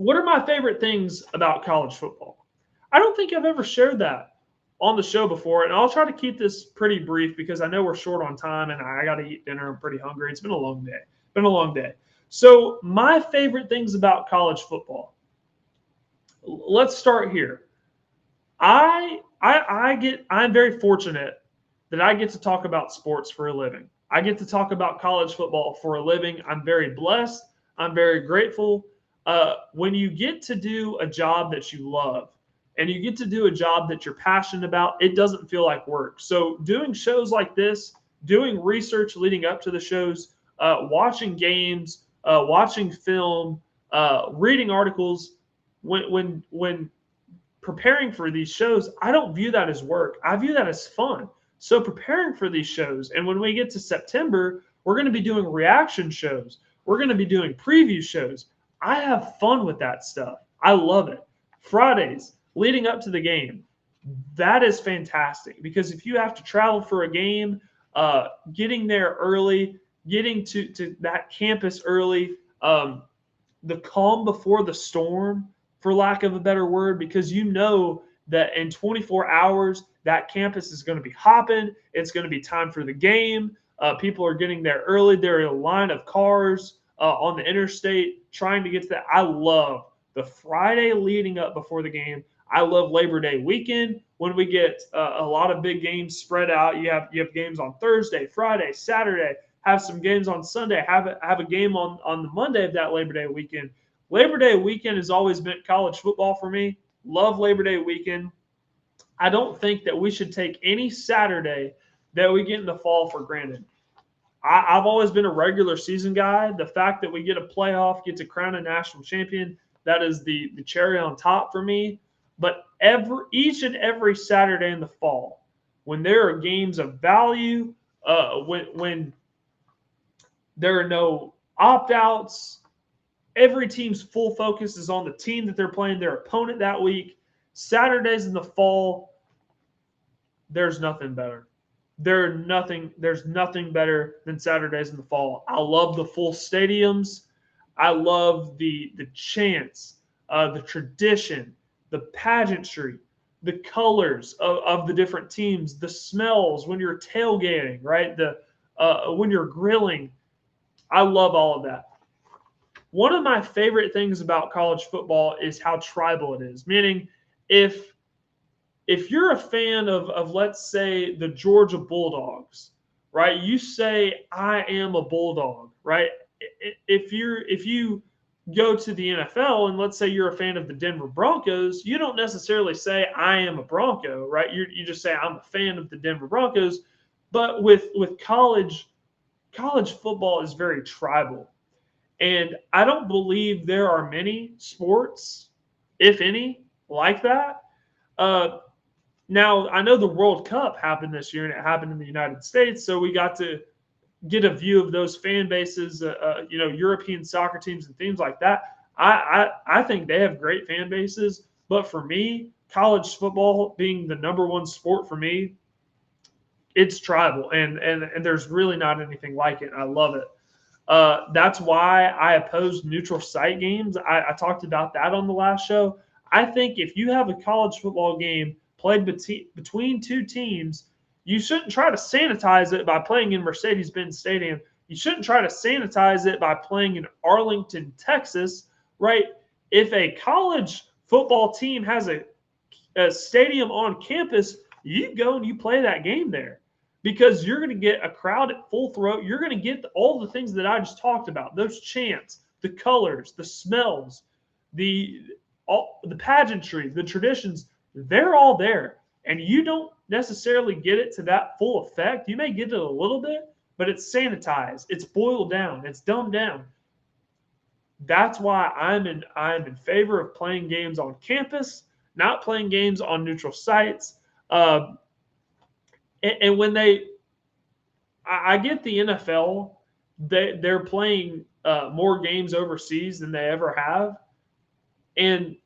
What are my favorite things about college football? I don't think I've ever shared that on the show before, and I'll try to keep this pretty brief because I know we're short on time and I got to eat dinner. I'm pretty hungry. It's been a long day. Been a long day. So, my favorite things about college football. Let's start here. I'm very fortunate that I get to talk about sports for a living. I get to talk about college football for a living. I'm very blessed. I'm very grateful. When you get to do a job that you love and you get to do a job that you're passionate about, it doesn't feel like work. So doing shows like this, doing research leading up to the shows, watching games, watching film, reading articles, when preparing for these shows, I don't view that as work. I view that as fun. So preparing for these shows, and when we get to September, we're going to be doing reaction shows. We're going to be doing preview shows. I have fun with that stuff. I love it. Fridays leading up to the game, that is fantastic because if you have to travel for a game, getting there early, getting to that campus early, the calm before the storm, for lack of a better word, because you know that in 24 hours, that campus is going to be hopping. It's going to be time for the game. People are getting there early. There are a line of cars on the interstate trying to get to that. I love the Friday leading up before the game. I love Labor Day weekend when we get a lot of big games spread out. You have games on Thursday, Friday, Saturday. Have some games on Sunday. Have a game on the Monday of that Labor Day weekend. Labor Day weekend has always been college football for me. Love Labor Day weekend. I don't think that we should take any Saturday that we get in the fall for granted. I've always been a regular season guy. The fact that we get a playoff, get to crown a national champion, that is the cherry on top for me. But each and every Saturday in the fall, when there are games of value, when there are no opt outs, every team's full focus is on the team that they're playing, their opponent that week. Saturdays in the fall, there's nothing better. There's nothing better than Saturdays in the fall. I love the full stadiums. I love the chants, the tradition, the pageantry, the colors of the different teams, the smells when you're tailgating, right? The when you're grilling. I love all of that. One of my favorite things about college football is how tribal it is. Meaning, if if you're a fan of let's say the Georgia Bulldogs, right? You say I am a Bulldog, right? If you go to the NFL and let's say you're a fan of the Denver Broncos, you don't necessarily say I am a Bronco, right? You just say I'm a fan of the Denver Broncos. But with college football is very tribal. And I don't believe there are many sports, if any, like that. Uh, Now, I know the World Cup happened this year and it happened in the United States. So we got to get a view of those fan bases, European soccer teams and things like that. I think they have great fan bases. But for me, college football being the number one sport for me, it's tribal. And there's really not anything like it. I love it. That's why I oppose neutral site games. I talked about that on the last show. I think if you have a college football game played between two teams, you shouldn't try to sanitize it by playing in Mercedes-Benz Stadium. You shouldn't try to sanitize it by playing in Arlington, Texas, right? If a college football team has a stadium on campus, you go and you play that game there because you're going to get a crowd at full throat. You're going to get all the things that I just talked about, those chants, the colors, the smells, the the pageantry, the traditions. They're all there. And you don't necessarily get it to that full effect. You may get it a little bit, but it's sanitized, it's boiled down, it's dumbed down. That's why I'm in favor of playing games on campus, not playing games on neutral sites. Uh, and when I get the NFL, they're playing more games overseas than they ever have, and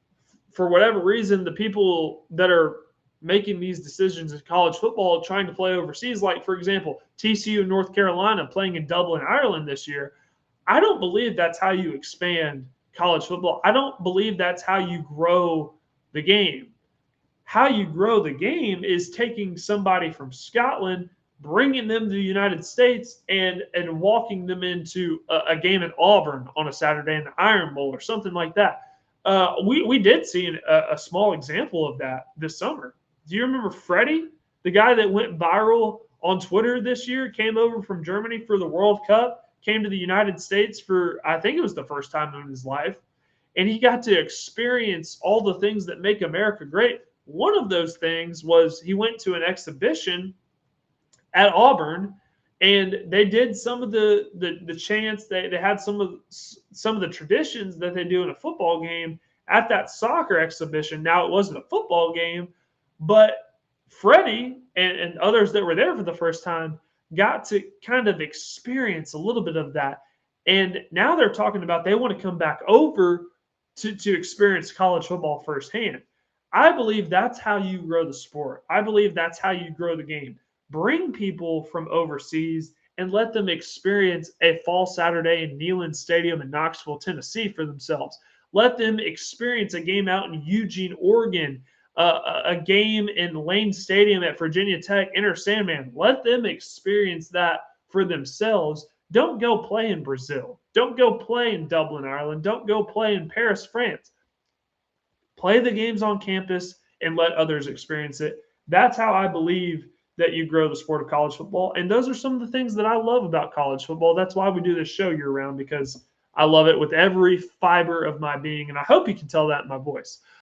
for whatever reason, the people that are making these decisions in college football trying to play overseas, like for example, TCU and North Carolina playing in Dublin, Ireland this year, I don't believe that's how you expand college football. I don't believe that's how you grow the game. How you grow the game is taking somebody from Scotland, bringing them to the United States, and walking them into a game at Auburn on a Saturday in the Iron Bowl or something like that. We did see a small example of that this summer. Do you remember Freddie, the guy that went viral on Twitter this year, came over from Germany for the World Cup, came to the United States for, I think it was the first time in his life, and he got to experience all the things that make America great. One of those things was he went to an exhibition at Auburn, and they did some of the chants. They had some of the traditions that they do in a football game at that soccer exhibition. Now, it wasn't a football game, but Freddie and others that were there for the first time got to kind of experience a little bit of that. And now they're talking about they want to come back over to experience college football firsthand. I believe that's how you grow the sport. I believe that's how you grow the game. Bring people from overseas and let them experience a fall Saturday in Neyland Stadium in Knoxville, Tennessee for themselves. Let them experience a game out in Eugene, Oregon, a game in Lane Stadium at Virginia Tech, Enter Sandman. Let them experience that for themselves. Don't go play in Brazil. Don't go play in Dublin, Ireland. Don't go play in Paris, France. Play the games on campus and let others experience it. That's how I believe that you grow the sport of college football. And those are some of the things that I love about college football. That's why we do this show year round, because I love it with every fiber of my being. And I hope you can tell that in my voice.